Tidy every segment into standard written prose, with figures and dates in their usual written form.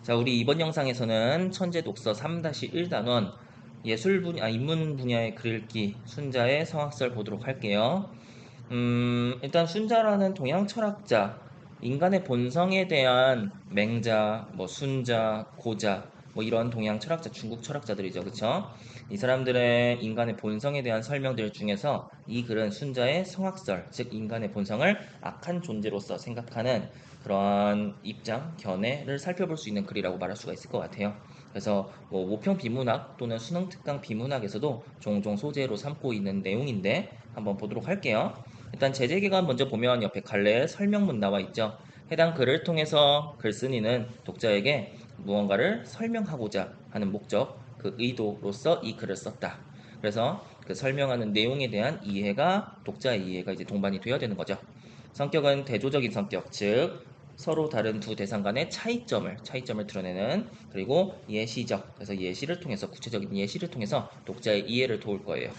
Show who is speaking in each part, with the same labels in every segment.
Speaker 1: 자, 우리 이번 영상에서는 천재 독서 3-1단원 예술 분야, 인문 분야의 글읽기 순자의 성악설 보도록 할게요. 일단 순자라는 동양 철학자, 인간의 본성에 대한 맹자, 순자, 고자, 이런 동양 철학자, 중국 철학자들이죠. 그쵸? 이 사람들의 인간의 본성에 대한 설명들 중에서 이 글은 순자의 성악설, 즉 인간의 본성을 악한 존재로서 생각하는 그러한 입장, 견해를 살펴볼 수 있는 글이라고 말할 수가 있을 것 같아요. 그래서 모평 비문학 또는 수능 특강 비문학에서도 종종 소재로 삼고 있는 내용인데 한번 보도록 할게요. 일단 제재기간 먼저 보면 옆에 갈래에 설명문 나와 있죠. 해당 글을 통해서 글쓴이는 독자에게 무언가를 설명하고자 하는 목적, 그 의도로서 이 글을 썼다. 그래서 그 설명하는 내용에 대한 이해가 독자의 이해가 이제 동반이 되어야 되는 거죠. 성격은 대조적인 성격, 즉 서로 다른 두 대상 간의 차이점을 드러내는, 그리고 예시적, 그래서 예시를 통해서 구체적인 예시를 통해서 독자의 이해를 도울 거예요.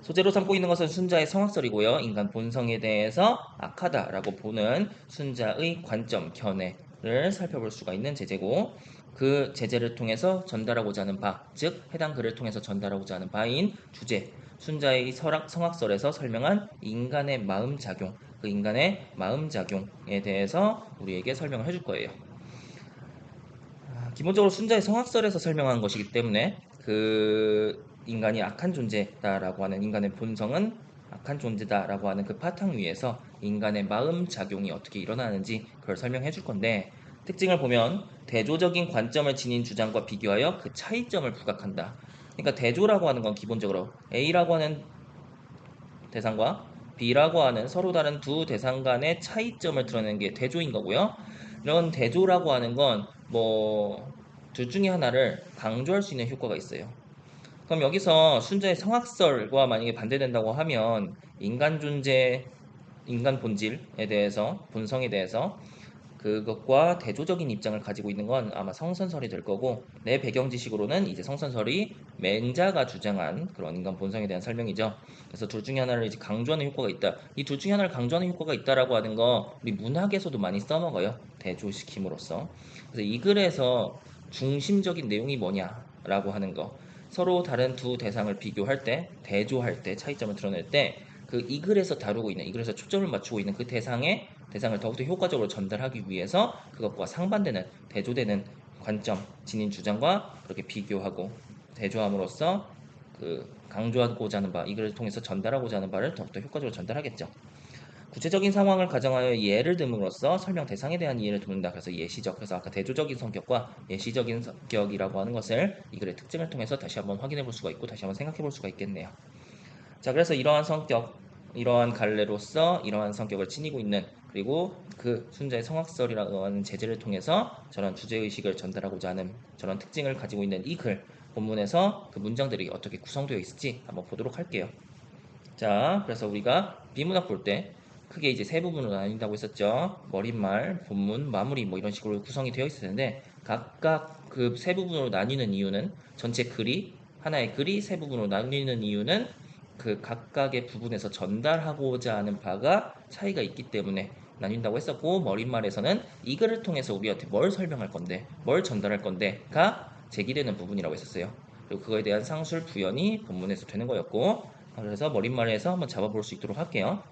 Speaker 1: 소재로 삼고 있는 것은 순자의 성악설이고요. 인간 본성에 대해서 악하다라고 보는 순자의 관점, 견해를 살펴볼 수가 있는 제재고, 그 제재를 통해서 전달하고자 하는 바, 즉 해당 글을 통해서 전달하고자 하는 바인 주제, 순자의 성악설에서 설명한 인간의 마음작용, 그 인간의 마음작용에 대해서 우리에게 설명을 해줄 거예요. 기본적으로 순자의 성악설에서 설명한 것이기 때문에 그 인간이 악한 존재다라고 하는, 인간의 본성은 악한 존재다라고 하는 그 바탕 위에서 인간의 마음 작용이 어떻게 일어나는지 그걸 설명해 줄 건데, 특징을 보면 대조적인 관점을 지닌 주장과 비교하여 그 차이점을 부각한다. 그러니까 대조라고 하는 건 기본적으로 A라고 하는 대상과 B라고 하는 서로 다른 두 대상 간의 차이점을 드러내는 게 대조인 거고요. 이런 대조라고 하는 건 둘 중에 하나를 강조할 수 있는 효과가 있어요. 그럼 여기서 순자의 성악설과 만약에 반대된다고 하면 인간 존재, 인간 본질에 대해서, 본성에 대해서 그것과 대조적인 입장을 가지고 있는 건 아마 성선설이 될 거고, 내 배경 지식으로는 이제 성선설이 맹자가 주장한 그런 인간 본성에 대한 설명이죠. 그래서 둘 중에 하나를 이제 강조하는 효과가 있다. 이 둘 중에 하나를 강조하는 효과가 있다라고 하는 거 우리 문학에서도 많이 써먹어요. 대조시킴으로써. 그래서 이 글에서 중심적인 내용이 뭐냐라고 하는 거. 서로 다른 두 대상을 비교할 때, 대조할 때, 차이점을 드러낼 때, 그 이 글에서 다루고 있는, 이 글에서 초점을 맞추고 있는 그 대상을 더욱더 효과적으로 전달하기 위해서 그것과 상반되는, 대조되는 관점, 지닌 주장과 그렇게 비교하고 대조함으로써 그 강조하고자 하는 바, 이 글을 통해서 전달하고자 하는 바를 더욱더 효과적으로 전달하겠죠. 구체적인 상황을 가정하여 예를 듦으로써 설명 대상에 대한 이해를 돕는다. 그래서 예시적, 그래서 아까 대조적인 성격과 예시적인 성격이라고 하는 것을 이 글의 특징을 통해서 다시 한번 확인해 볼 수가 있고, 다시 한번 생각해 볼 수가 있겠네요. 자, 그래서 이러한 성격, 이러한 갈래로서 이러한 성격을 지니고 있는, 그리고 그 순자의 성악설이라고 하는 제재를 통해서 저런 주제의식을 전달하고자 하는 저런 특징을 가지고 있는 이 글, 본문에서 그 문장들이 어떻게 구성되어 있을지 한번 보도록 할게요. 자, 그래서 우리가 비문학 볼 때 크게 이제 세 부분으로 나뉜다고 했었죠. 머릿말, 본문, 마무리 이런 식으로 구성이 되어 있을 텐데, 각각 그 세 부분으로 나뉘는 이유는, 전체 글이, 하나의 글이 세 부분으로 나뉘는 이유는 그 각각의 부분에서 전달하고자 하는 바가 차이가 있기 때문에 나뉜다고 했었고, 머릿말에서는 이 글을 통해서 우리한테 뭘 설명할 건데, 뭘 전달할 건데가 제기되는 부분이라고 했었어요. 그리고 그거에 대한 상술 부연이 본문에서 되는 거였고, 그래서 머릿말에서 한번 잡아볼 수 있도록 할게요.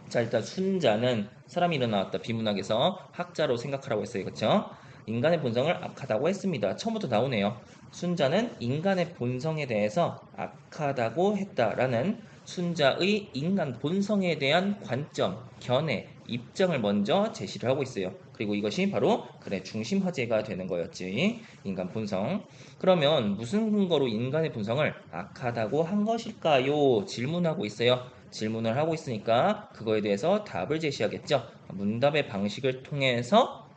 Speaker 1: 자, 일단 순자는 사람이 일어나왔다 비문학에서 학자로 생각하라고 했어요. 그쵸? 인간의 본성을 악하다고 했습니다. 처음부터 나오네요. 순자는 인간의 본성에 대해서 악하다고 했다라는 순자의 인간 본성에 대한 관점, 견해, 입장을 먼저 제시를 하고 있어요. 그리고 이것이 바로 글의 중심 화제가 되는 거였지. 인간 본성. 그러면 무슨 근거로 인간의 본성을 악하다고 한 것일까요? 질문하고 있어요. 질문을 하고 있으니까 그거에 대해서 답을 제시하겠죠. 문답의 방식을 통해서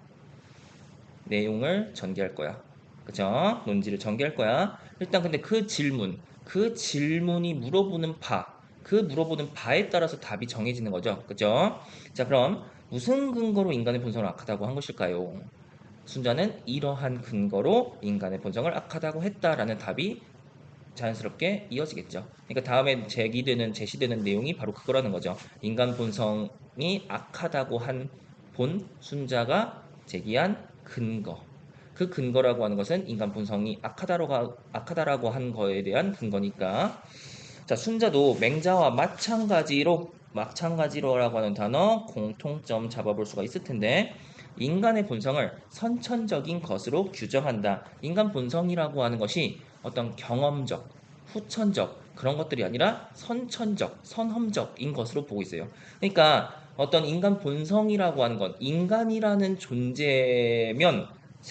Speaker 1: 내용을 전개할 거야. 그죠? 논지를 전개할 거야. 일단 근데 그 질문이 물어보는 그 물어보는 바에 따라서 답이 정해지는 거죠. 그죠? 자, 그럼 무슨 근거로 인간의 본성을 악하다고 한 것일까요? 순자는 이러한 근거로 인간의 본성을 악하다고 했다라는 답이 자연스럽게 이어지겠죠. 그러니까 다음에 제시되는 내용이 바로 그거라는 거죠. 인간 본성이 악하다고 한 본 순자가 제기한 근거. 그 근거라고 하는 것은 인간 본성이 악하다라고 한 거에 대한 근거니까. 자, 순자도 맹자와 마찬가지로라고 하는 단어 공통점 잡아볼 수가 있을 텐데, 인간의 본성을 선천적인 것으로 규정한다. 인간 본성이라고 하는 것이 어떤 경험적, 후천적 그런 것들이 아니라 선천적, 선험적인 것으로 보고 있어요. 그러니까 어떤 인간 본성이라고 하는 건 인간이라는 존재면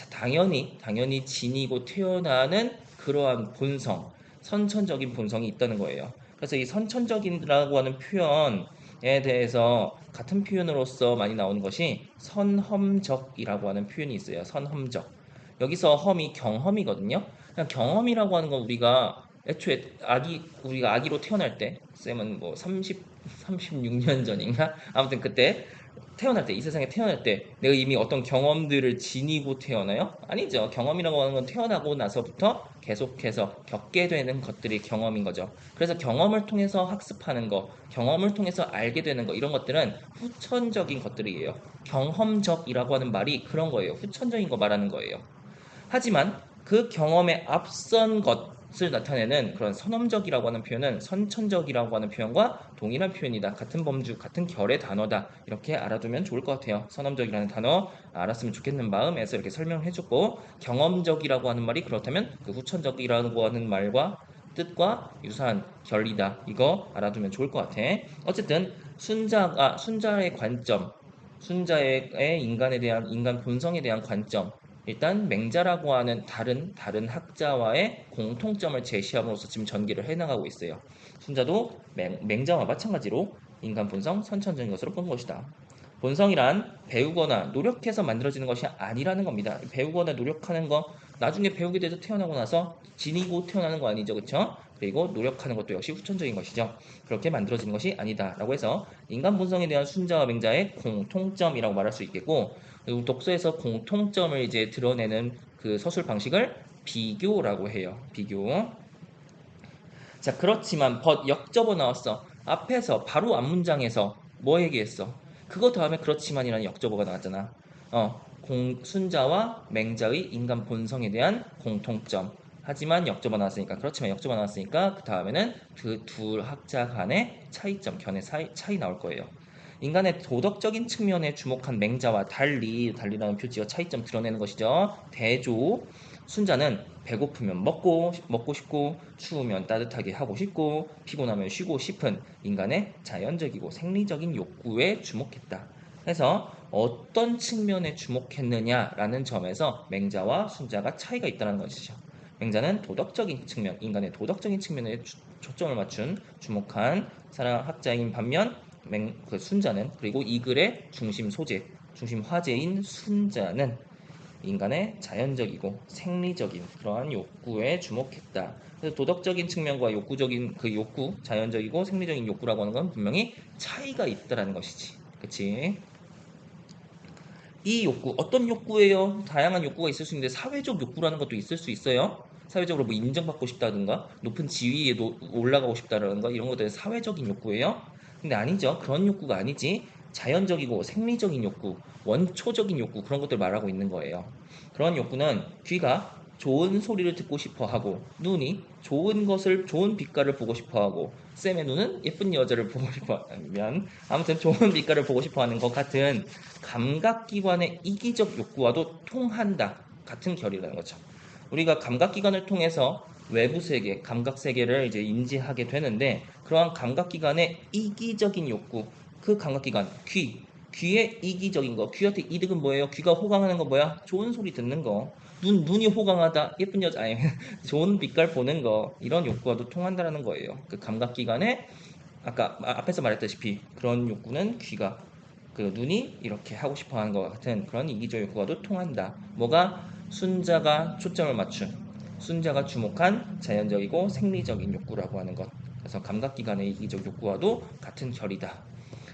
Speaker 1: 당연히 지니고 태어나는 그러한 본성, 선천적인 본성이 있다는 거예요. 그래서 이 선천적인이라고 하는 표현에 대해서 같은 표현으로서 많이 나오는 것이 선험적이라고 하는 표현이 있어요. 선험적. 여기서 험이 경험이거든요. 그냥 경험이라고 하는 건 애초에 우리가 아기로 태어날 때, 쌤은 뭐 36년 전인가? 아무튼 그때 태어날 때, 이 세상에 태어날 때 내가 이미 어떤 경험들을 지니고 태어나요? 아니죠. 경험이라고 하는 건 태어나고 나서부터 계속해서 겪게 되는 것들이 경험인 거죠. 그래서 경험을 통해서 학습하는 거, 경험을 통해서 알게 되는 거, 이런 것들은 후천적인 것들이에요. 경험적이라고 하는 말이 그런 거예요. 후천적인 거 말하는 거예요. 하지만 그 경험에 앞선 것을 나타내는 그런 선험적이라고 하는 표현은 선천적이라고 하는 표현과 동일한 표현이다. 같은 범주, 같은 결의 단어다. 이렇게 알아두면 좋을 것 같아요. 선험적이라는 단어 알았으면 좋겠는 마음에서 이렇게 설명해주고, 경험적이라고 하는 말이 그렇다면 그 후천적이라고 하는 말과 뜻과 유사한 결이다. 이거 알아두면 좋을 것 같아. 어쨌든 순자의 관점, 순자의 인간에 대한 인간 본성에 대한 관점, 일단 맹자라고 하는 다른 학자와의 공통점을 제시함으로써 지금 전개를 해나가고 있어요. 순자도 맹자와 마찬가지로 인간 본성 선천적인 것으로 본 것이다. 본성이란 배우거나 노력해서 만들어지는 것이 아니라는 겁니다. 배우거나 노력하는 거 나중에 배우게 돼서 태어나고 나서 지니고 태어나는 거 아니죠, 그렇죠? 그리고 노력하는 것도 역시 후천적인 것이죠. 그렇게 만들어지는 것이 아니다라고 해서 인간 본성에 대한 순자와 맹자의 공통점이라고 말할 수 있겠고, 그리고 독서에서 공통점을 이제 드러내는 그 서술 방식을 비교라고 해요. 비교. 자, 그렇지만 역접어 나왔어. 앞에서 바로 앞 문장에서 뭐 얘기했어? 그거 다음에 그렇지만이라는 역접어가 나왔잖아. 순자와 맹자의 인간 본성에 대한 공통점. 하지만 역접어 나왔으니까, 그렇지만 역접어 나왔으니까 그 다음에는 그 두 학자 간의 차이점, 견해 차이 나올 거예요. 인간의 도덕적인 측면에 주목한 맹자와 달리라는 표지어 차이점 드러내는 것이죠. 대조. 순자는 배고프면 먹고 싶고, 추우면 따뜻하게 하고 싶고, 피곤하면 쉬고 싶은 인간의 자연적이고 생리적인 욕구에 주목했다. 그래서 어떤 측면에 주목했느냐라는 점에서 맹자와 순자가 차이가 있다는 것이죠. 맹자는 도덕적인 측면, 인간의 도덕적인 측면에 초점을 맞춘 주목한 사람 학자인 반면, 그 순자는, 그리고 이 글의 중심 소재, 중심 화제인 순자는 인간의 자연적이고 생리적인 그러한 욕구에 주목했다. 그래서 도덕적인 측면과 욕구적인 그 욕구, 자연적이고 생리적인 욕구라고 하는 건 분명히 차이가 있다라는 것이지. 그치? 이 욕구, 어떤 욕구예요? 다양한 욕구가 있을 수 있는데 사회적 욕구라는 것도 있을 수 있어요. 사회적으로 뭐 인정받고 싶다든가 높은 지위에 올라가고 싶다든가 이런 것들은 사회적인 욕구예요. 근데 아니죠. 그런 욕구가 아니지. 자연적이고 생리적인 욕구, 원초적인 욕구, 그런 것들 말하고 있는 거예요. 그런 욕구는 귀가 좋은 소리를 듣고 싶어 하고, 눈이 좋은 빛깔을 보고 싶어 하고, 쌤의 눈은 예쁜 여자를 보고 싶어 하면, 아무튼 좋은 빛깔을 보고 싶어 하는 것 같은 감각기관의 이기적 욕구와도 통한다. 같은 결이라는 거죠. 우리가 감각기관을 통해서 외부 세계, 감각 세계를 이제 인지하게 되는데, 그러한 감각기관의 이기적인 욕구, 그 감각기관, 귀의 이기적인 거, 귀한테 이득은 뭐예요? 귀가 호강하는 거 뭐야? 좋은 소리 듣는 거. 눈이 호강하다, 예쁜 여자, 아니, 좋은 빛깔 보는 거, 이런 욕구와도 통한다라는 거예요. 그 감각기관의, 아까 앞에서 말했다시피 그런 욕구는 귀가, 그 눈이 이렇게 하고 싶어 하는 것 같은 그런 이기적 욕구와도 통한다. 뭐가? 순자가 초점을 맞춘, 순자가 주목한 자연적이고 생리적인 욕구라고 하는 것. 그래서 감각기관의 이기적 욕구와도 같은 결이다.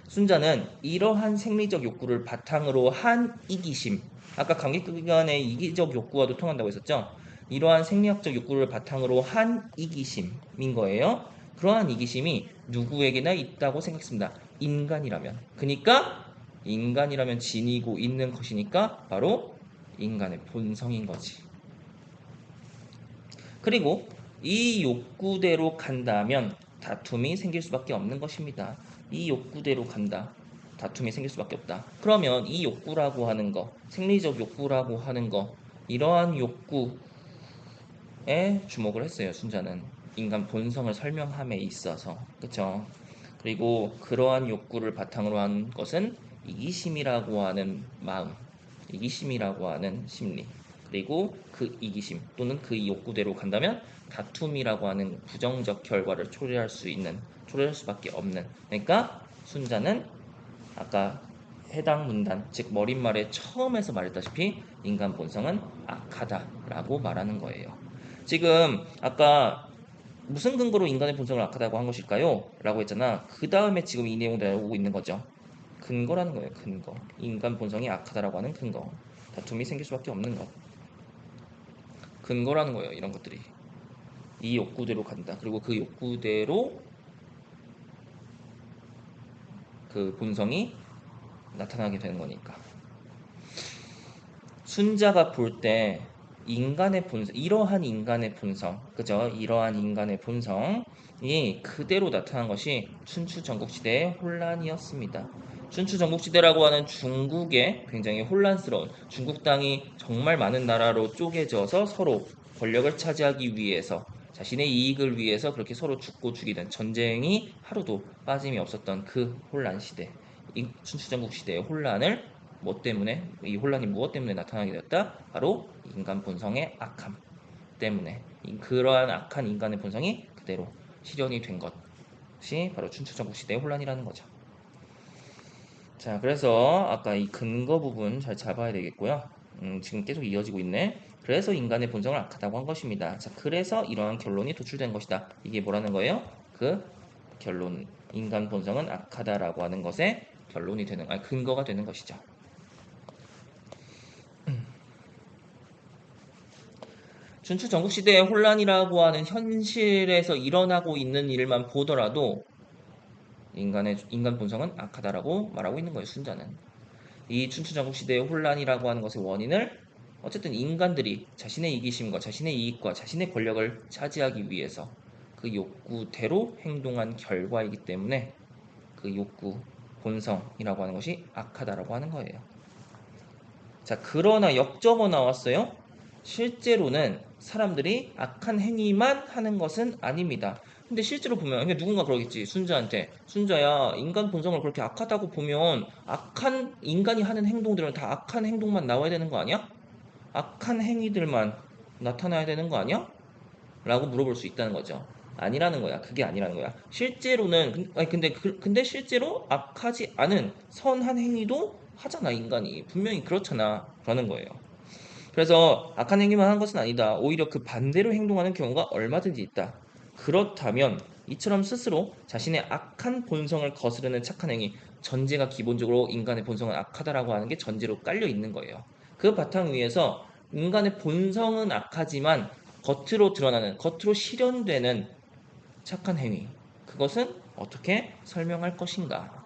Speaker 1: 순자는 이러한 생리적 욕구를 바탕으로 한 이기심, 아까 감각기관의 이기적 욕구와도 통한다고 했었죠. 이러한 생리학적 욕구를 바탕으로 한 이기심인 거예요. 그러한 이기심이 누구에게나 있다고 생각했습니다. 인간이라면. 그러니까 인간이라면 지니고 있는 것이니까 바로 인간의 본성인 거지. 그리고 이 욕구대로 간다면 다툼이 생길 수밖에 없는 것입니다. 이 욕구대로 간다. 다툼이 생길 수밖에 없다. 그러면 이 욕구라고 하는 거, 생리적 욕구라고 하는 거, 이러한 욕구에 주목을 했어요. 순자는 인간 본성을 설명함에 있어서, 그렇죠? 그리고 그러한 욕구를 바탕으로 한 것은 이기심이라고 하는 마음, 이기심이라고 하는 심리, 그리고 그 이기심 또는 그 욕구대로 간다면 다툼이라고 하는 부정적 결과를 초래할 수밖에 없는. 그러니까 순자는 아까 해당 문단, 즉 머릿말에 처음에서 말했다시피 인간 본성은 악하다라고 말하는 거예요. 지금 아까 무슨 근거로 인간의 본성을 악하다고 한 것일까요? 라고 했잖아. 그 다음에 지금 이 내용이 나오고 있는 거죠. 근거라는 거예요. 근거. 인간 본성이 악하다라고 하는 근거. 다툼이 생길 수밖에 없는 것. 근거라는 거예요. 이런 것들이. 이 욕구대로 간다. 그리고 그 욕구대로 그 본성이 나타나게 되는 거니까. 순자가 볼 때 인간의 본성, 이러한 인간의 본성, 그죠? 이러한 인간의 본성이 그대로 나타난 것이 춘추 전국시대의 혼란이었습니다. 춘추 전국시대라고 하는 중국의 굉장히 혼란스러운, 중국 땅이 정말 많은 나라로 쪼개져서 서로 권력을 차지하기 위해서 자신의 이익을 위해서 그렇게 서로 죽고 죽이는 전쟁이 하루도 빠짐이 없었던 그 혼란 시대, 춘추 전국시대의 혼란을 뭐 때문에, 이 혼란이 무엇 때문에 나타나게 되었다? 바로 인간 본성의 악함 때문에, 그러한 악한 인간의 본성이 그대로 실현이 된 것이 바로 춘추전국 시대의 혼란이라는 거죠. 자, 그래서 아까 이 근거 부분 잘 잡아야 되겠고요. 지금 계속 이어지고 있네. 그래서 인간의 본성을 악하다고 한 것입니다. 자, 그래서 이러한 결론이 도출된 것이다. 이게 뭐라는 거예요? 그 결론, 인간 본성은 악하다라고 하는 것의 결론이 되는, 근거가 되는 것이죠. 춘추 전국시대의 혼란이라고 하는 현실에서 일어나고 있는 일만 보더라도 인간 본성은 악하다라고 말하고 있는 거예요. 순자는. 이 춘추 전국시대의 혼란이라고 하는 것의 원인을 어쨌든 인간들이 자신의 이기심과 자신의 이익과 자신의 권력을 차지하기 위해서 그 욕구대로 행동한 결과이기 때문에 그 욕구, 본성이라고 하는 것이 악하다라고 하는 거예요. 자, 그러나 역점어 나왔어요. 실제로는 사람들이 악한 행위만 하는 것은 아닙니다. 근데 실제로 보면 누군가 그러겠지. 순자한테. 순자야, 인간 본성을 그렇게 악하다고 보면 악한 인간이 하는 행동들은 다 악한 행동만 나와야 되는 거 아니야? 악한 행위들만 나타나야 되는 거 아니야? 라고 물어볼 수 있다는 거죠. 아니라는 거야. 그게 아니라는 거야. 실제로는 근데 실제로 악하지 않은 선한 행위도 하잖아, 인간이. 분명히 그렇잖아. 그러는 거예요. 그래서 악한 행위만 한 것은 아니다. 오히려 그 반대로 행동하는 경우가 얼마든지 있다. 그렇다면 이처럼 스스로 자신의 악한 본성을 거스르는 착한 행위, 전제가 기본적으로 인간의 본성은 악하다라고 하는 게 전제로 깔려 있는 거예요. 그 바탕 위에서 인간의 본성은 악하지만 겉으로 실현되는 착한 행위, 그것은 어떻게 설명할 것인가?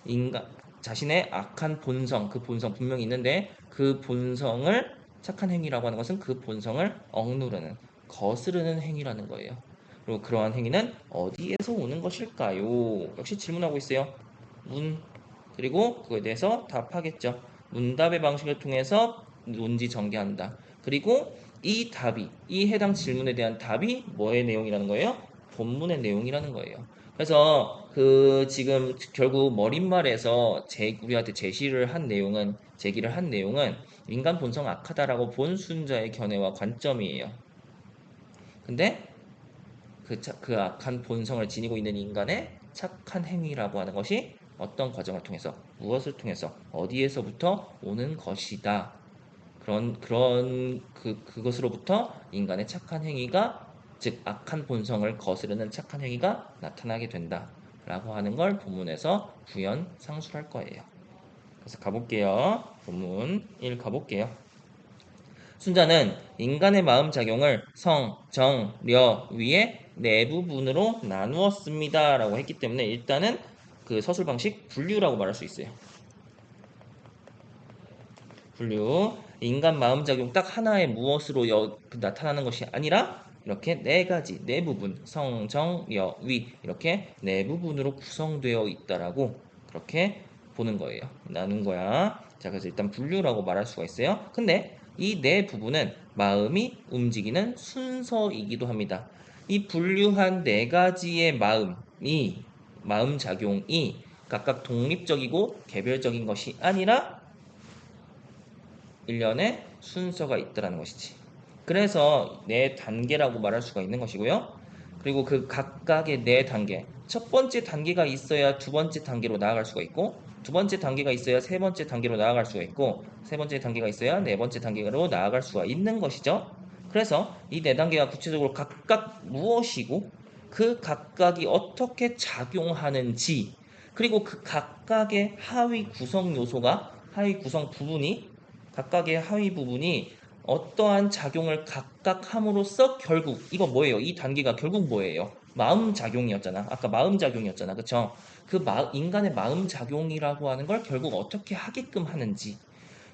Speaker 1: 인간 자신의 악한 본성, 그 본성 분명히 있는데 그 본성을 착한 행위라고 하는 것은 그 본성을 억누르는, 거스르는 행위라는 거예요. 그리고 그러한 행위는 어디에서 오는 것일까요? 역시 질문하고 있어요. 그리고 그거에 대해서 답하겠죠. 문답의 방식을 통해서 논지 전개한다. 그리고 이 해당 질문에 대한 답이 뭐의 내용이라는 거예요? 본문의 내용이라는 거예요. 그래서 그 지금 결국 머릿말에서 우리한테 제기를 한 내용은 인간 본성 악하다라고 본 순자의 견해와 관점이에요. 근데 그 악한 본성을 지니고 있는 인간의 착한 행위라고 하는 것이 어떤 과정을 통해서, 무엇을 통해서, 어디에서부터 오는 것이다. 그것으로부터 인간의 착한 행위가, 즉 악한 본성을 거스르는 착한 행위가 나타나게 된다. 라고 하는 걸 본문에서 부연 상술할 거예요. 그래서 가볼게요. 본문 1 가볼게요. 순자는 인간의 마음 작용을 성, 정, 려 위에 네 부분으로 나누었습니다. 라고 했기 때문에 일단은 그 서술 방식 분류라고 말할 수 있어요. 분류. 인간 마음작용 딱 하나의 무엇으로 나타나는 것이 아니라 이렇게 네 가지, 네 부분, 성, 정, 여, 위 이렇게 네 부분으로 구성되어 있다라고 그렇게 보는 거예요. 나눈 거야. 자, 그래서 일단 분류라고 말할 수가 있어요. 근데 이 네 부분은 마음이 움직이는 순서이기도 합니다. 이 분류한 네 가지의 마음작용이 각각 독립적이고 개별적인 것이 아니라 일련의 순서가 있다라는 것이지. 그래서 네 단계라고 말할 수가 있는 것이고요. 그리고 그 각각의 네 단계. 첫 번째 단계가 있어야 두 번째 단계로 나아갈 수가 있고, 두 번째 단계가 있어야 세 번째 단계로 나아갈 수가 있고, 세 번째 단계가 있어야 네 번째 단계로 나아갈 수가 있는 것이죠. 그래서 이 네 단계가 구체적으로 각각 무엇이고, 그 각각이 어떻게 작용하는지, 그리고 그 각각의 하위 구성 부분이 각각의 하위 부분이 어떠한 작용을 각각 함으로써 결국 이거 뭐예요? 이 단계가 결국 뭐예요? 마음 작용이었잖아. 아까 마음 작용이었잖아. 그쵸? 인간의 마음 작용이라고 하는 걸 결국 어떻게 하게끔 하는지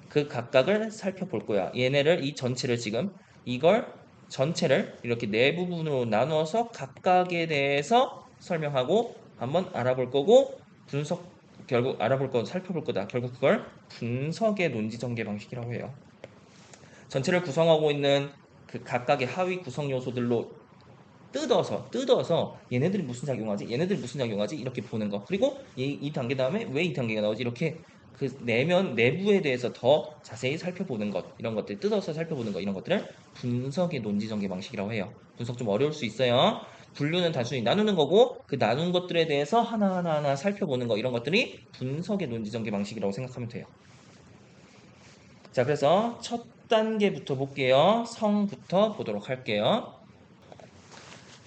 Speaker 1: 그 각각을 살펴볼 거야. 얘네를 이 전체를 지금 이걸 전체를 이렇게 네 부분으로 나누어서 각각에 대해서 설명하고 한번 알아볼 거고 분석 결국 알아볼 거 살펴볼 거다. 결국 그걸 분석의 논지 전개 방식이라고 해요. 전체를 구성하고 있는 그 각각의 하위 구성 요소들로 뜯어서 얘네들이 무슨 작용하지? 얘네들이 무슨 작용하지? 이렇게 보는 거. 그리고 이 단계 다음에 왜 이 단계가 나오지? 이렇게 그 내면 내부에 대해서 더 자세히 살펴보는 것 이런 것들 뜯어서 살펴보는 것 이런 것들을 분석의 논지 전개 방식이라고 해요. 분석 좀 어려울 수 있어요. 분류는 단순히 나누는 거고 그 나눈 것들에 대해서 하나하나 살펴보는 거 이런 것들이 분석의 논지 전개 방식이라고 생각하면 돼요. 자, 그래서 첫 단계부터 볼게요. 성부터 보도록 할게요.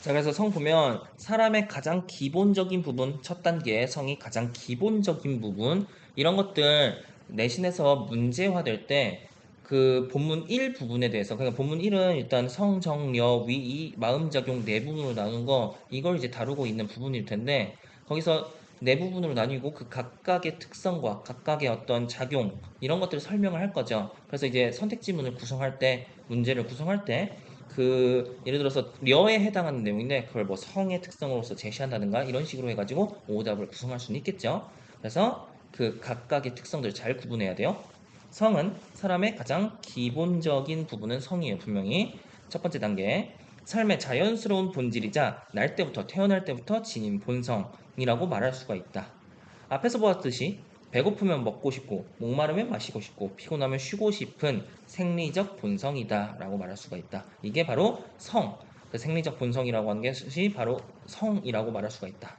Speaker 1: 자, 그래서 성 보면 사람의 가장 기본적인 부분, 첫 단계 성이 가장 기본적인 부분, 이런 것들 내신에서 문제화될 때 그 본문 1 부분에 대해서, 그러니까 본문 1은 일단 성, 정, 여, 위, 이 마음작용 네 부분으로 나눈 거, 이걸 이제 다루고 있는 부분일 텐데, 거기서 네 부분으로 나뉘고 그 각각의 특성과 각각의 어떤 작용, 이런 것들을 설명을 할 거죠. 그래서 이제 선택 지문을 구성할 때, 문제를 구성할 때, 그 예를 들어서 려에 해당하는 내용인데 그걸 뭐 성의 특성으로서 제시한다든가 이런 식으로 해가지고 오답을 구성할 수는 있겠죠. 그래서 그 각각의 특성들을 잘 구분해야 돼요. 성은 사람의 가장 기본적인 부분은 성이에요. 분명히 첫 번째 단계 삶의 자연스러운 본질이자 태어날 때부터 지닌 본성이라고 말할 수가 있다. 앞에서 보았듯이 배고프면 먹고 싶고 목마르면 마시고 싶고 피곤하면 쉬고 싶은 생리적 본성이다 라고 말할 수가 있다. 이게 바로 성, 그 생리적 본성이라고 하는 것이 바로 성이라고 말할 수가 있다.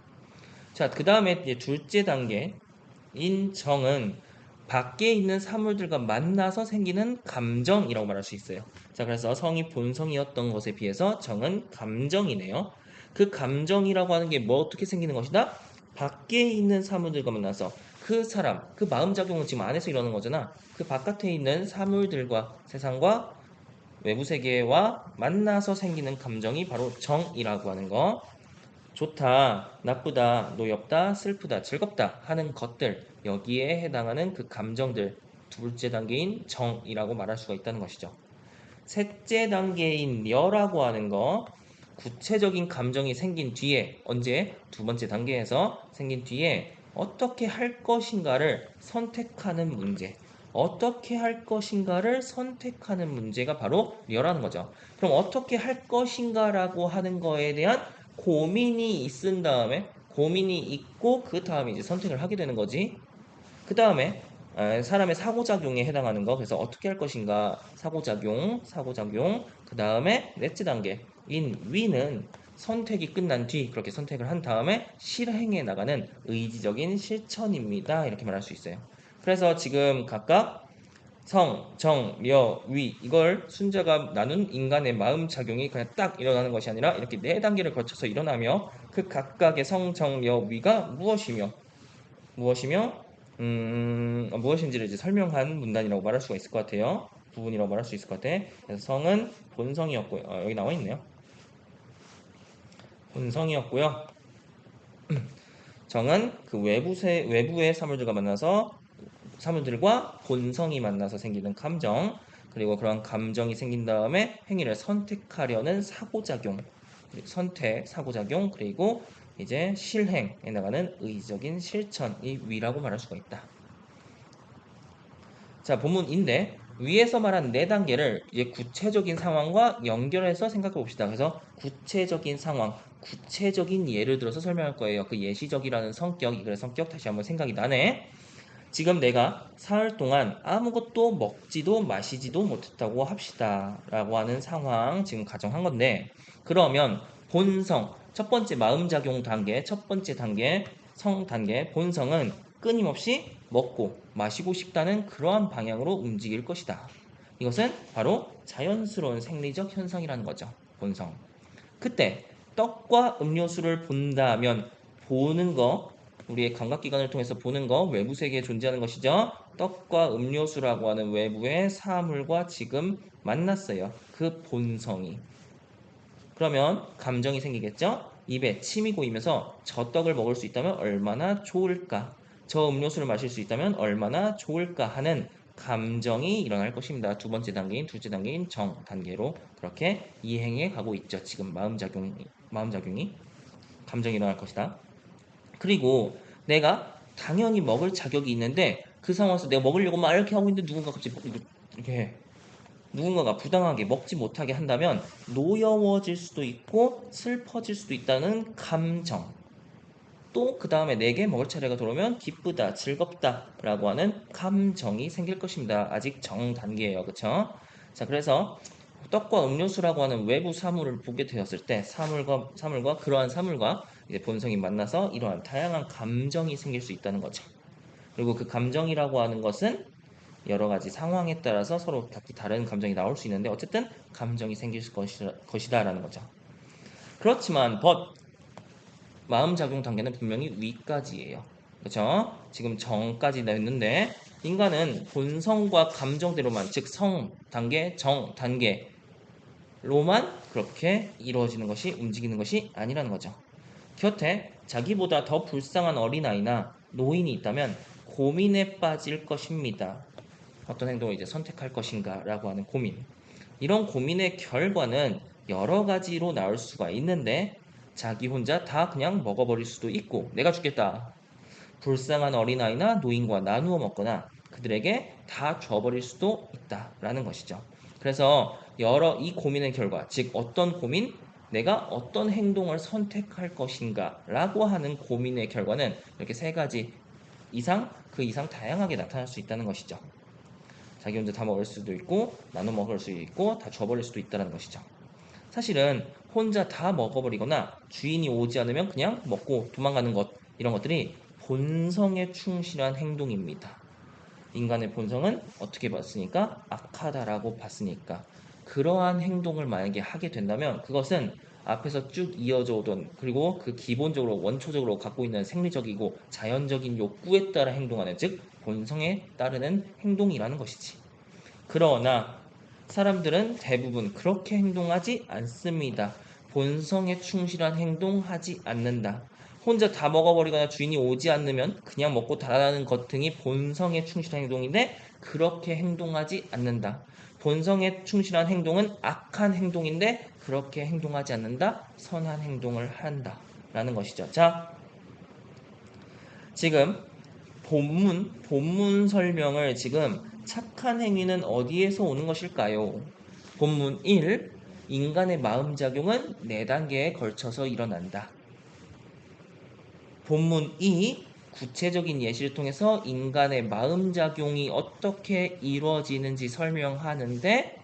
Speaker 1: 자, 그 다음에 이제 둘째 단계인 정은 밖에 있는 사물들과 만나서 생기는 감정이라고 말할 수 있어요. 자, 그래서 성이 본성이었던 것에 비해서 정은 감정이네요. 그 감정이라고 하는 게 뭐 어떻게 생기는 것이다? 밖에 있는 사물들과 만나서 그 사람, 그 마음작용은 지금 안에서 일어나는 거잖아. 그 바깥에 있는 사물들과 세상과 외부 세계와 만나서 생기는 감정이 바로 정이라고 하는 거. 좋다, 나쁘다, 노엽다, 슬프다, 즐겁다 하는 것들, 여기에 해당하는 그 감정들, 둘째 단계인 정이라고 말할 수가 있다는 것이죠. 셋째 단계인 여라고 하는 거, 구체적인 감정이 생긴 뒤에, 언제? 두 번째 단계에서 생긴 뒤에 어떻게 할 것인가를 선택하는 문제. 어떻게 할 것인가를 선택하는 문제가 바로 여라는 거죠. 그럼 어떻게 할 것인가라고 하는 거에 대한 고민이 있은 다음에, 고민이 있고 그 다음에 이제 선택을 하게 되는 거지. 그 다음에 사람의 사고작용에 해당하는 거. 그래서 어떻게 할 것인가 사고작용. 그 다음에 넷째 단계인 위는 선택이 끝난 뒤 그렇게 선택을 한 다음에 실행해 나가는 의지적인 실천입니다. 이렇게 말할 수 있어요. 그래서 지금 각각 성, 정, 려, 위 이걸 순자가 나눈 인간의 마음 작용이 그냥 딱 일어나는 것이 아니라 이렇게 네 단계를 거쳐서 일어나며 그 각각의 성, 정, 려, 위가 무엇이며 무엇인지를 이제 설명한 문단이라고 말할 수가 있을 것 같아요. 부분이라고 말할 수 있을 것 같아. 그래서 성은 본성이었고요. 여기 나와 있네요. 본성이었고요. 정은 그 외부의 사물들과 만나서 사물들과 본성이 만나서 생기는 감정, 그리고 그런 감정이 생긴 다음에 행위를 선택하려는 사고작용, 사고작용, 그리고 이제 실행에 나가는 의지적인 실천이 위라고 말할 수가 있다. 자, 본문인데 위에서 말한 네 단계를 이제 구체적인 상황과 연결해서 생각해 봅시다. 그래서 구체적인 상황, 구체적인 예를 들어서 설명할 거예요. 그 예시적이라는 성격, 이 글의 성격 다시 한번 생각이 나네. 지금 내가 사흘 동안 아무것도 먹지도 마시지도 못했다고 합시다. 라고 하는 상황 지금 가정한 건데, 그러면 본성, 첫 번째 마음작용 단계, 첫 번째 단계, 성 단계, 본성은 끊임없이 먹고 마시고 싶다는 그러한 방향으로 움직일 것이다. 이것은 바로 자연스러운 생리적 현상이라는 거죠. 본성. 그때 떡과 음료수를 본다면 보는 거, 우리의 감각기관을 통해서 보는 거, 외부 세계에 존재하는 것이죠. 떡과 음료수라고 하는 외부의 사물과 지금 만났어요. 그 본성이. 그러면 감정이 생기겠죠? 입에 침이 고이면서 저 떡을 먹을 수 있다면 얼마나 좋을까? 저 음료수를 마실 수 있다면 얼마나 좋을까 하는 감정이 일어날 것입니다. 두 번째 단계인 둘째 단계인 정 단계로 그렇게 이행해 가고 있죠. 지금 마음작용이 감정이 일어날 것이다. 그리고 내가 당연히 먹을 자격이 있는데 그 상황에서 내가 먹으려고 막 이렇게 하고 있는데 누군가 갑자기 이렇게 해. 누군가가 부당하게 먹지 못하게 한다면 노여워질 수도 있고 슬퍼질 수도 있다는 감정. 또 그 다음에 내게 먹을 차례가 들어오면 기쁘다, 즐겁다 라고 하는 감정이 생길 것입니다. 아직 정 단계예요. 그쵸? 자, 그래서 떡과 음료수라고 하는 외부 사물을 보게 되었을 때 사물과 그러한 사물과 이제 본성이 만나서 이러한 다양한 감정이 생길 수 있다는 거죠. 그리고 그 감정이라고 하는 것은 여러 가지 상황에 따라서 서로 각기 다른 감정이 나올 수 있는데 어쨌든 감정이 생길 것이다라는 거죠. 그렇지만 마음작용 단계는 분명히 위까지예요. 그렇죠? 지금 정까지 냈는데 인간은 본성과 감정대로만 즉 성 단계, 정 단계로만 그렇게 이루어지는 것이 움직이는 것이 아니라는 거죠. 곁에 자기보다 더 불쌍한 어린아이나 노인이 있다면 고민에 빠질 것입니다. 어떤 행동을 이제 선택할 것인가라고 하는 고민. 이런 고민의 결과는 여러 가지로 나올 수가 있는데 자기 혼자 다 그냥 먹어버릴 수도 있고 내가 죽겠다. 불쌍한 어린아이나 노인과 나누어 먹거나 그들에게 다 줘버릴 수도 있다라는 것이죠. 그래서 이 고민의 결과, 즉 어떤 고민, 내가 어떤 행동을 선택할 것인가 라고 하는 고민의 결과는 이렇게 세 가지 이상, 그 이상 다양하게 나타날 수 있다는 것이죠. 자기 혼자 다 먹을 수도 있고 나눠 먹을 수도 있고 다 줘버릴 수도 있다는 것이죠. 사실은 혼자 다 먹어버리거나 주인이 오지 않으면 그냥 먹고 도망가는 것 이런 것들이 본성에 충실한 행동입니다. 인간의 본성은 어떻게 봤으니까 악하다라고 봤으니까 그러한 행동을 만약에 하게 된다면 그것은 앞에서 쭉 이어져 오던 그리고 그 기본적으로 원초적으로 갖고 있는 생리적이고 자연적인 욕구에 따라 행동하는 즉 본성에 따르는 행동이라는 것이지. 그러나 사람들은 대부분 그렇게 행동하지 않습니다. 본성에 충실한 행동하지 않는다. 혼자 다 먹어버리거나 주인이 오지 않으면 그냥 먹고 달아나는 것 등이 본성에 충실한 행동인데 그렇게 행동하지 않는다. 본성에 충실한 행동은 악한 행동인데 그렇게 행동하지 않는다. 선한 행동을 한다. 라는 것이죠. 자, 지금 본문 설명을 지금 착한 행위는 어디에서 오는 것일까요? 본문 1. 인간의 마음작용은 4단계에 걸쳐서 일어난다. 본문 2. 구체적인 예시를 통해서 인간의 마음작용이 어떻게 이루어지는지 설명하는데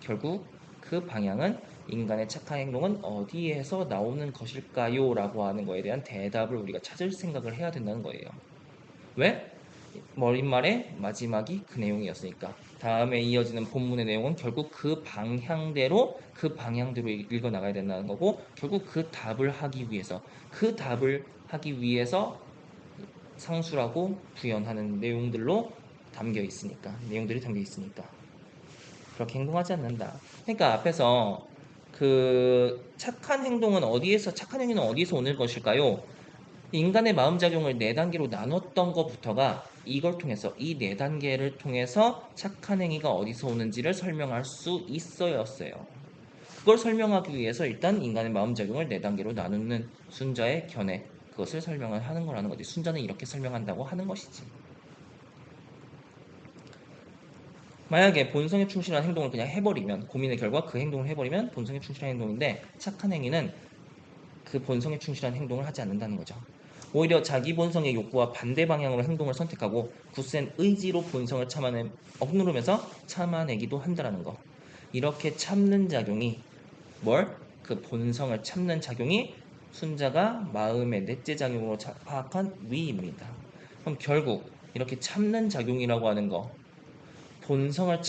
Speaker 1: 결국 그 방향은 인간의 착한 행동은 어디에서 나오는 것일까요? 라고 하는 거에 대한 대답을 우리가 찾을 생각을 해야 된다는 거예요. 왜? 머릿말의 마지막이 그 내용이었으니까. 다음에 이어지는 본문의 내용은 결국 그 방향대로 읽어 나가야 된다는 거고, 결국 그 답을 하기 위해서 상수라고 구현하는 내용들이 담겨 있으니까. 그렇게 행동하지 않는다. 그러니까 앞에서 착한 행위는 어디에서 오는 것일까요? 인간의 마음작용을 4단계로 나눴던 것부터가 이걸 통해서 이 네 단계를 통해서 착한 행위가 어디서 오는지를 설명할 수 있어였어요. 그걸 설명하기 위해서 일단 인간의 마음작용을 네 단계로 나누는 순자의 견해, 그것을 설명을 하는 거라는 거지. 순자는 이렇게 설명한다고 하는 것이지. 만약에 본성에 충실한 행동을 그냥 해버리면, 고민의 결과 그 행동을 해버리면 본성에 충실한 행동인데, 착한 행위는 그 본성에 충실한 행동을 하지 않는다는 거죠. 오히려 자기 본성의 욕구와 반대 방향으로 행동을 선택하고 굳센 의지로 본성을 억누르면서 참아내기도 한다는 거. 이렇게 참는 작용이 그 본성을 참는 작용이 순자가 마음의 넷째 작용으로 파악한 위입니다. 그럼 결국 이렇게 참는 작용이라고 하는 거, 본성을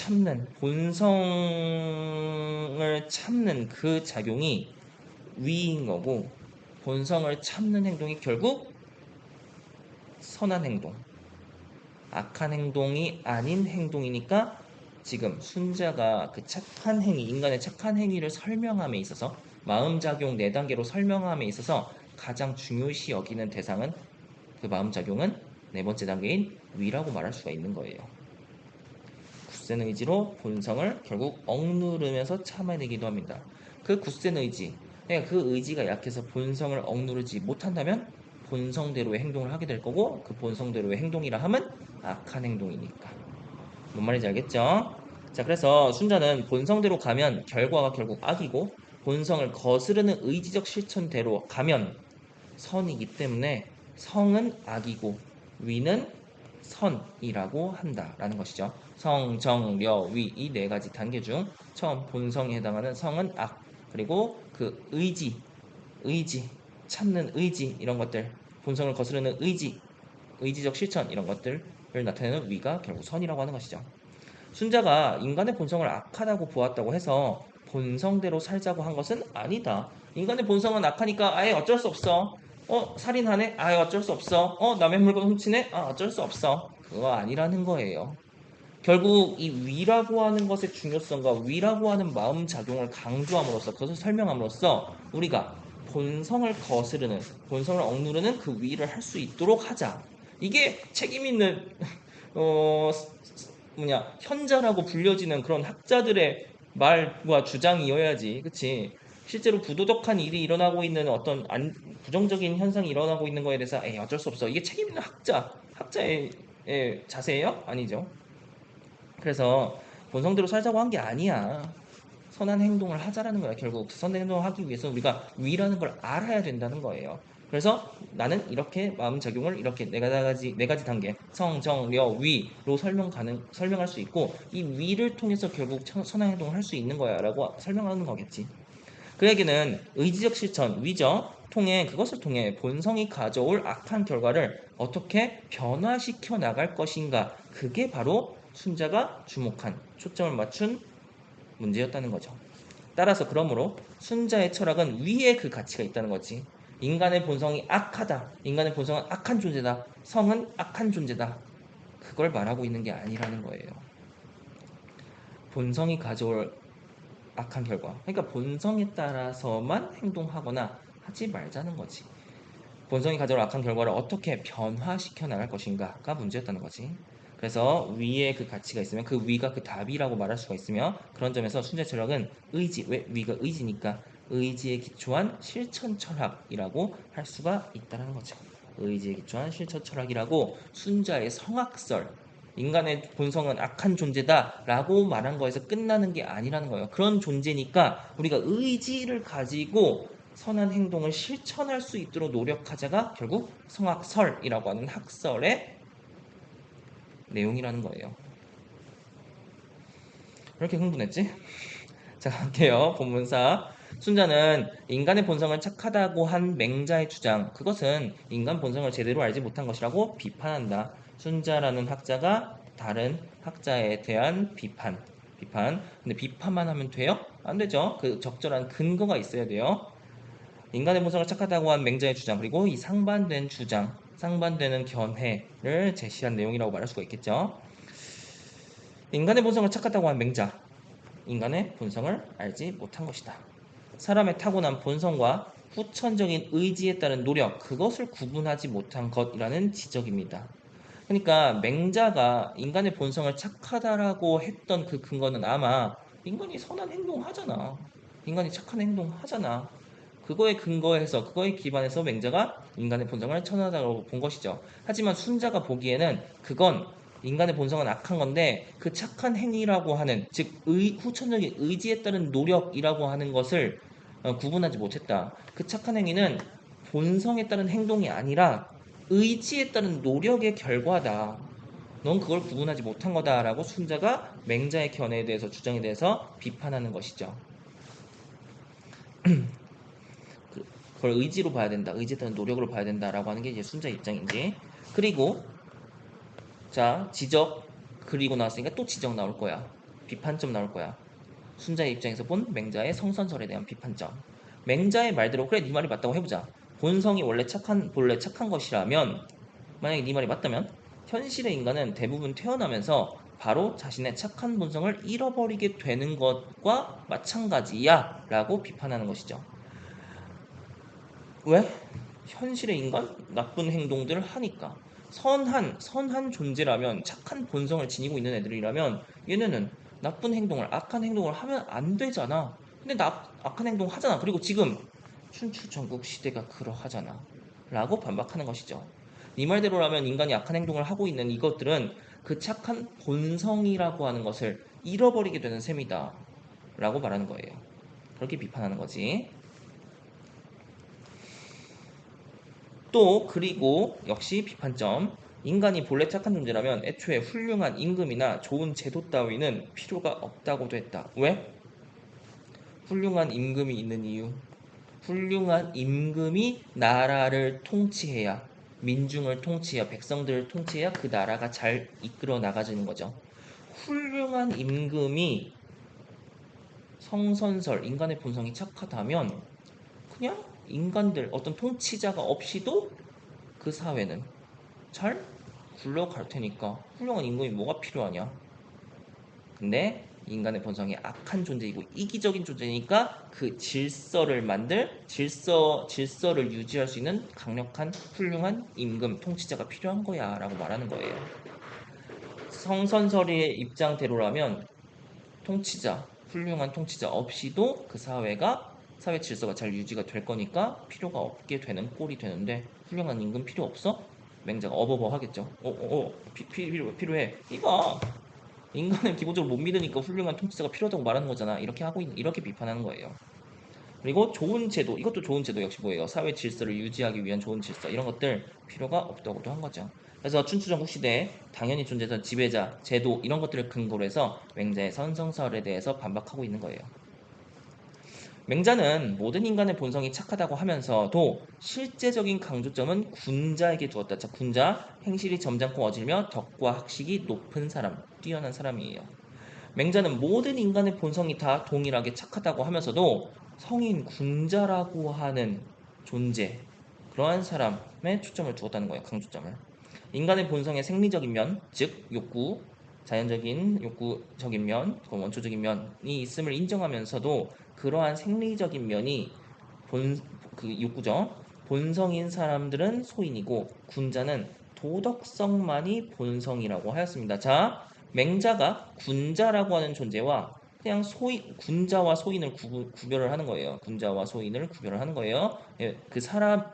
Speaker 1: 참는 그 작용이 위인 거고, 본성을 참는 행동이 결국 선한 행동, 악한 행동이 아닌 행동이니까 지금 순자가 그 착한 행위, 인간의 착한 행위를 설명함에 있어서 마음작용 4단계로 설명함에 있어서 가장 중요시 여기는 대상은 그 마음작용은 4번째 단계인 위라고 말할 수가 있는 거예요. 굳센 의지로 본성을 결국 억누르면서 참아내기도 합니다. 그 굳센 의지, 그러니까 그 의지가 약해서 본성을 억누르지 못한다면 본성대로의 행동을 하게 될 거고, 그 본성대로의 행동이라 함은 악한 행동이니까. 뭔 말인지 알겠죠? 자, 그래서 순자는 본성대로 가면 결과가 결국 악이고, 본성을 거스르는 의지적 실천대로 가면 선이기 때문에 성은 악이고 위는 선이라고 한다라는 것이죠. 성, 정, 려, 위 이 네 가지 단계 중 처음 본성에 해당하는 성은 악, 그리고 그 의지, 참는 의지 이런 것들, 본성을 거스르는 의지, 의지적 실천 이런 것들을 나타내는 위가 결국 선이라고 하는 것이죠. 순자가 인간의 본성을 악하다고 보았다고 해서 본성대로 살자고 한 것은 아니다. 인간의 본성은 악하니까 아예 어쩔 수 없어. 살인하네? 아예 어쩔 수 없어. 남의 물건 훔치네? 어쩔 수 없어. 그거 아니라는 거예요. 결국 이 위라고 하는 것의 중요성과 위라고 하는 마음 작용을 강조함으로써, 그것을 설명함으로써 우리가 본성을 거스르는, 본성을 억누르는 그 위를 할 수 있도록 하자. 이게 책임 있는 어, 현자라고 불려지는 그런 학자들의 말과 주장이어야지, 그치? 실제로 부도덕한 일이 일어나고 있는 어떤 부정적인 현상이 일어나고 있는 거에 대해서 에이 어쩔 수 없어. 이게 책임 있는 학자의 자세예요? 아니죠. 그래서 본성대로 살자고 한 게 아니야. 선한 행동을 하자라는 거야. 결국 선한 행동을 하기 위해서 우리가 위라는 걸 알아야 된다는 거예요. 그래서 나는 이렇게 마음작용을 이렇게 네 가지 단계 성, 정, 려, 위로 설명할 수 있고, 이 위를 통해서 결국 선한 행동을 할 수 있는 거야라고 설명하는 거겠지. 그 얘기는 의지적 실천, 위죠. 그것을 통해 본성이 가져올 악한 결과를 어떻게 변화시켜 나갈 것인가. 그게 바로 순자가 주목한, 초점을 맞춘 문제였다는 거죠. 따라서 그러므로 순자의 철학은 위에 그 가치가 있다는 거지. 인간의 본성이 악하다. 인간의 본성은 악한 존재다. 성은 악한 존재다. 그걸 말하고 있는 게 아니라는 거예요. 본성이 가져올 악한 결과. 그러니까 본성에 따라서만 행동하거나 하지 말자는 거지. 본성이 가져올 악한 결과를 어떻게 변화시켜 나갈 것인가가 문제였다는 거지. 그래서 위에 그 가치가 있으면 그 위가 그 답이라고 말할 수가 있으며, 그런 점에서 순자 철학은 왜 위가 의지니까 의지에 기초한 실천 철학이라고 할 수가 있다는 거죠. 의지에 기초한 실천 철학이라고 순자의 성악설, 인간의 본성은 악한 존재다라고 말한 거에서 끝나는 게 아니라는 거예요. 그런 존재니까 우리가 의지를 가지고 선한 행동을 실천할 수 있도록 노력하자가 결국 성악설이라고 하는 학설의 내용이라는 거예요. 왜 이렇게 흥분했지? 자, 갈게요. 본문사. 순자는 인간의 본성을 착하다고 한 맹자의 주장, 그것은 인간 본성을 제대로 알지 못한 것이라고 비판한다. 순자라는 학자가 다른 학자에 대한 비판. 근데 비판만 하면 돼요? 안 되죠. 그 적절한 근거가 있어야 돼요. 인간의 본성을 착하다고 한 맹자의 주장, 그리고 이 상반되는 견해를 제시한 내용이라고 말할 수가 있겠죠. 인간의 본성을 착하다고 한 맹자, 인간의 본성을 알지 못한 것이다. 사람의 타고난 본성과 후천적인 의지에 따른 노력, 그것을 구분하지 못한 것이라는 지적입니다. 그러니까 맹자가 인간의 본성을 착하다라고 했던 그 근거는 아마 인간이 선한 행동 하잖아. 인간이 착한 행동 하잖아. 그거에 근거해서 그거에 기반해서 맹자가 인간의 본성을 천하다고 본 것이죠. 하지만 순자가 보기에는 그건 인간의 본성은 악한 건데 그 착한 행위라고 하는 즉 후천적인 의지에 따른 노력이라고 하는 것을 구분하지 못했다. 그 착한 행위는 본성에 따른 행동이 아니라 의지에 따른 노력의 결과다. 넌 그걸 구분하지 못한 거다라고 순자가 맹자의 견해에 대해서 주장에 대해서 비판하는 것이죠. 그걸 의지로 봐야 된다. 의지에 따른 노력으로 봐야 된다라고 하는 게 이제 순자 입장인지. 그리고 자 지적 그리고 나왔으니까 또 지적 나올 거야. 비판점 나올 거야. 순자의 입장에서 본 맹자의 성선설에 대한 비판점. 맹자의 말대로 그래 네 말이 맞다고 해보자. 본성이 본래 착한 것이라면 만약에 네 말이 맞다면 현실의 인간은 대부분 태어나면서 바로 자신의 착한 본성을 잃어버리게 되는 것과 마찬가지야 라고 비판하는 것이죠. 왜? 현실의 인간 나쁜 행동들을 하니까 선한 존재라면 착한 본성을 지니고 있는 애들이라면 얘네는 나쁜 행동을 악한 행동을 하면 안 되잖아. 근데 악한 행동 하잖아. 그리고 지금 춘추 전국 시대가 그러하잖아 라고 반박하는 것이죠. 네 말대로라면 인간이 악한 행동을 하고 있는 이것들은 그 착한 본성이라고 하는 것을 잃어버리게 되는 셈이다 라고 말하는 거예요. 그렇게 비판하는 거지. 또 그리고 역시 비판점. 인간이 본래 착한 존재라면 애초에 훌륭한 임금이나 좋은 제도 따위는 필요가 없다고도 했다. 왜? 훌륭한 임금이 있는 이유. 훌륭한 임금이 나라를 통치해야 민중을 통치해야 백성들을 통치해야 그 나라가 잘 이끌어 나가지는 거죠. 훌륭한 임금이 성선설 인간의 본성이 착하다면 그냥 인간들 어떤 통치자가 없이도 그 사회는 잘 굴러갈 테니까 훌륭한 임금이 뭐가 필요하냐. 근데 인간의 본성이 악한 존재이고 이기적인 존재니까 그 질서를 유지할 수 있는 강력한 훌륭한 임금 통치자가 필요한 거야 라고 말하는 거예요. 성선설의 입장대로라면 훌륭한 통치자 없이도 그 사회 질서가 잘 유지가 될 거니까 필요가 없게 되는 꼴이 되는데 훌륭한 임금 필요 없어? 맹자가 어버버 하겠죠. 필요해. 이봐. 인간을 기본적으로 못 믿으니까 훌륭한 통치자가 필요하다고 말하는 거잖아. 이렇게 비판하는 거예요. 그리고 좋은 제도, 이것도 좋은 제도 역시 뭐예요? 사회 질서를 유지하기 위한 좋은 질서 이런 것들 필요가 없다고도 한 거죠. 그래서 춘추전국 시대에 당연히 존재했던 지배자, 제도 이런 것들을 근거로 해서 맹자의 선성설에 대해서 반박하고 있는 거예요. 맹자는 모든 인간의 본성이 착하다고 하면서도 실제적인 강조점은 군자에게 두었다. 자, 군자, 행실이 점잖고 어질며 덕과 학식이 높은 사람, 뛰어난 사람이에요. 맹자는 모든 인간의 본성이 다 동일하게 착하다고 하면서도 성인 군자라고 하는 존재, 그러한 사람에 초점을 두었다는 거예요. 강조점을. 인간의 본성의 생리적인 면, 즉 욕구, 자연적인 욕구적인 면, 원초적인 면이 있음을 인정하면서도 그러한 생리적인 면이 그 욕구죠. 본성인 사람들은 소인이고 군자는 도덕성만이 본성이라고 하였습니다. 자, 맹자가 군자라고 하는 존재와 그냥 군자와 소인을 구별을 하는 거예요. 군자와 소인을 구별을 하는 거예요. 예, 그 사람을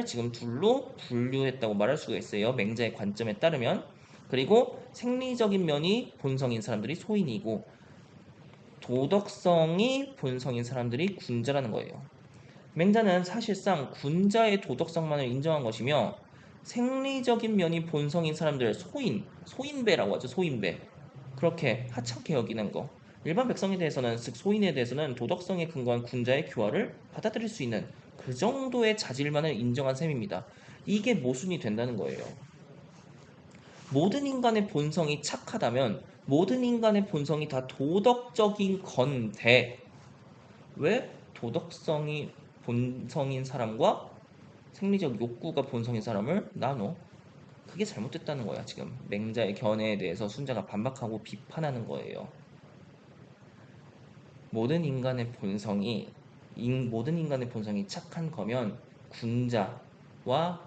Speaker 1: 지금 둘로 분류했다고 말할 수가 있어요. 맹자의 관점에 따르면. 그리고 생리적인 면이 본성인 사람들이 소인이고 도덕성이 본성인 사람들이 군자라는 거예요. 맹자는 사실상 군자의 도덕성만을 인정한 것이며 생리적인 면이 본성인 사람들 소인배라고 하죠. 소인배. 그렇게 하찮게 여기는 거. 일반 백성에 대해서는 즉 소인에 대해서는 도덕성에 근거한 군자의 교화를 받아들일 수 있는 그 정도의 자질만을 인정한 셈입니다. 이게 모순이 된다는 거예요. 모든 인간의 본성이 착하다면 모든 인간의 본성이 다 도덕적인 건데 왜 도덕성이 본성인 사람과 생리적 욕구가 본성인 사람을 나눠? 그게 잘못됐다는 거야. 지금 맹자의 견해에 대해서 순자가 반박하고 비판하는 거예요. 모든 인간의 본성이 착한 거면 군자,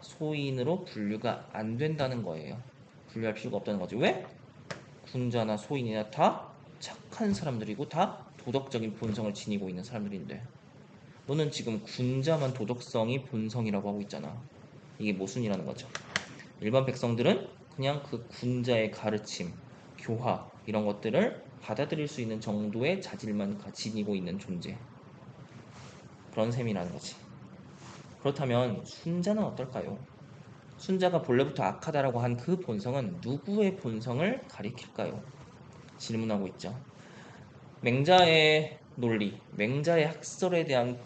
Speaker 1: 소인으로 분류가 안 된다는 거예요. 분류할 필요가 없다는 거지. 왜? 군자나 소인이나 다 착한 사람들이고 다 도덕적인 본성을 지니고 있는 사람들인데 너는 지금 군자만 도덕성이 본성이라고 하고 있잖아. 이게 모순이라는 거죠. 일반 백성들은 그냥 그 군자의 가르침, 교화 이런 것들을 받아들일 수 있는 정도의 자질만 지니고 있는 존재. 그런 셈이라는 거지. 그렇다면 순자는 어떨까요? 순자가 본래부터 악하다라고 한 그 본성은 누구의 본성을 가리킬까요? 질문하고 있죠. 맹자의 논리, 맹자의 학설에 대한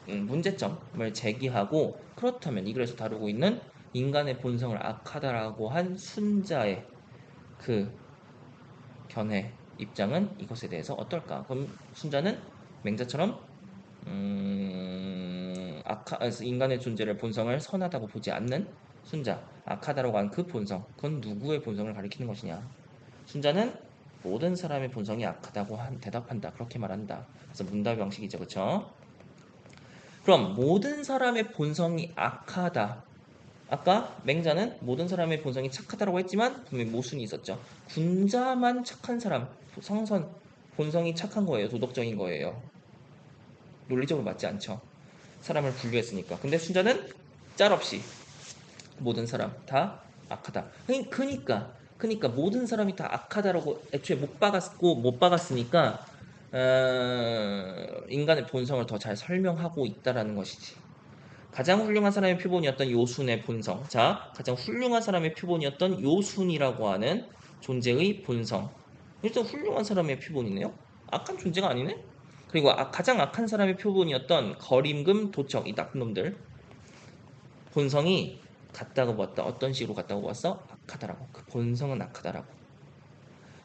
Speaker 1: 문제점을 제기하고 그렇다면 이 글에서 다루고 있는 인간의 본성을 악하다라고 한 순자의 그 견해 입장은 이것에 대해서 어떨까? 그럼 순자는 맹자처럼 인간의 존재를 본성을 선하다고 보지 않는 순자, 악하다라고 한 그 본성, 그건 누구의 본성을 가리키는 것이냐? 순자는 모든 사람의 본성이 악하다고 대답한다. 그렇게 말한다. 그래서 문답 형식이죠. 그렇죠? 그럼 모든 사람의 본성이 악하다. 아까 맹자는 모든 사람의 본성이 착하다고 했지만 분명히 모순이 있었죠. 군자만 착한 사람, 성선, 본성이 착한 거예요. 도덕적인 거예요. 논리적으로 맞지 않죠. 사람을 분류했으니까. 근데 순자는 짤없이 모든 사람 다 악하다. 그러니까 모든 사람이 다 악하다라고 애초에 못 박았으니까 인간의 본성을 더 잘 설명하고 있다라는 것이지. 가장 훌륭한 사람의 표본이었던 요순의 본성. 자, 가장 훌륭한 사람의 표본이었던 요순이라고 하는 존재의 본성. 일단 훌륭한 사람의 표본이네요. 악한 존재가 아니네. 그리고 가장 악한 사람의 표본이었던 거림금, 도척 이 나쁜 놈들 본성이 같다고 봤다. 어떤 식으로 같다고 봤어? 악하다라고. 그 본성은 악하다라고.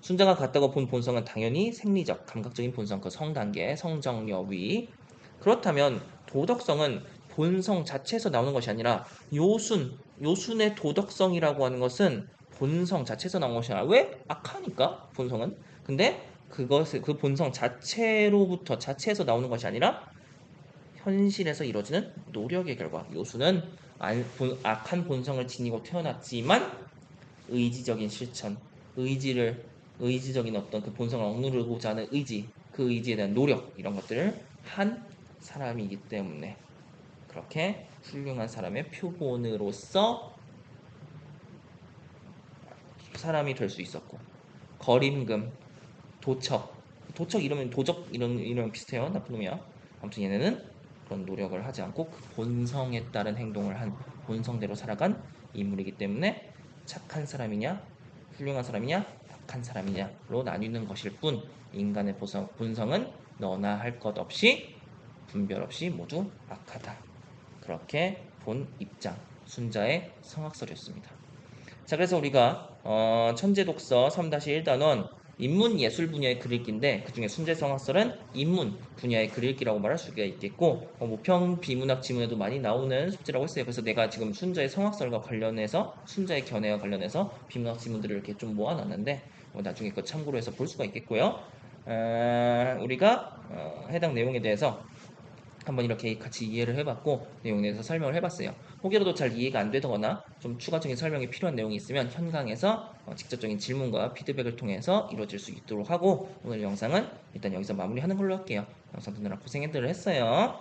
Speaker 1: 순자가 같다고 본 본성은 당연히 생리적, 감각적인 본성, 그 성단계, 성정여위. 그렇다면 도덕성은 본성 자체에서 나오는 것이 아니라 요순의 도덕성이라고 하는 것은 본성 자체에서 나온 것이 아니라 왜? 악하니까 본성은. 근데 그 본성 자체에서 나오는 것이 아니라 현실에서 이루어지는 노력의 결과. 요수는 악한 본성을 지니고 태어났지만 의지적인 실천, 의지적인 어떤 그 본성을 억누르고자 하는 의지, 그 의지에 대한 노력 이런 것들을 한 사람이기 때문에 그렇게 훌륭한 사람의 표본으로서 사람이 될 수 있었고 거림금, 도척 이러면 도적 이런 비슷해요. 나쁜 놈이야. 아무튼 얘네는 그런 노력을 하지 않고 그 본성에 따른 행동을 한 본성대로 살아간 인물이기 때문에 착한 사람이냐 훌륭한 사람이냐 악한 사람이냐로 나뉘는 것일 뿐 인간의 본성은 너나 할 것 없이 분별 없이 모두 악하다. 그렇게 본 입장 순자의 성학설이었습니다. 자, 그래서 우리가 천재 독서 3-1단원 인문 예술 분야의 글읽기인데 그중에 순재성학설은 인문 분야의 글읽기라고 말할 수가 있겠고 모평 비문학 지문에도 많이 나오는 숙제라고 했어요. 그래서 내가 지금 순자의 성학설과 관련해서 순자의 견해와 관련해서 비문학 지문들을 이렇게 좀 모아놨는데 나중에 그 참고로 해서 볼 수가 있겠고요. 우리가 해당 내용에 대해서 한번 이렇게 같이 이해를 해봤고 내용에 대해서 설명을 해봤어요. 혹여라도 잘 이해가 안 되거나 좀 추가적인 설명이 필요한 내용이 있으면 현강에서 직접적인 질문과 피드백을 통해서 이루어질 수 있도록 하고 오늘 영상은 일단 여기서 마무리하는 걸로 할게요. 영상 듣느라 고생들 했어요.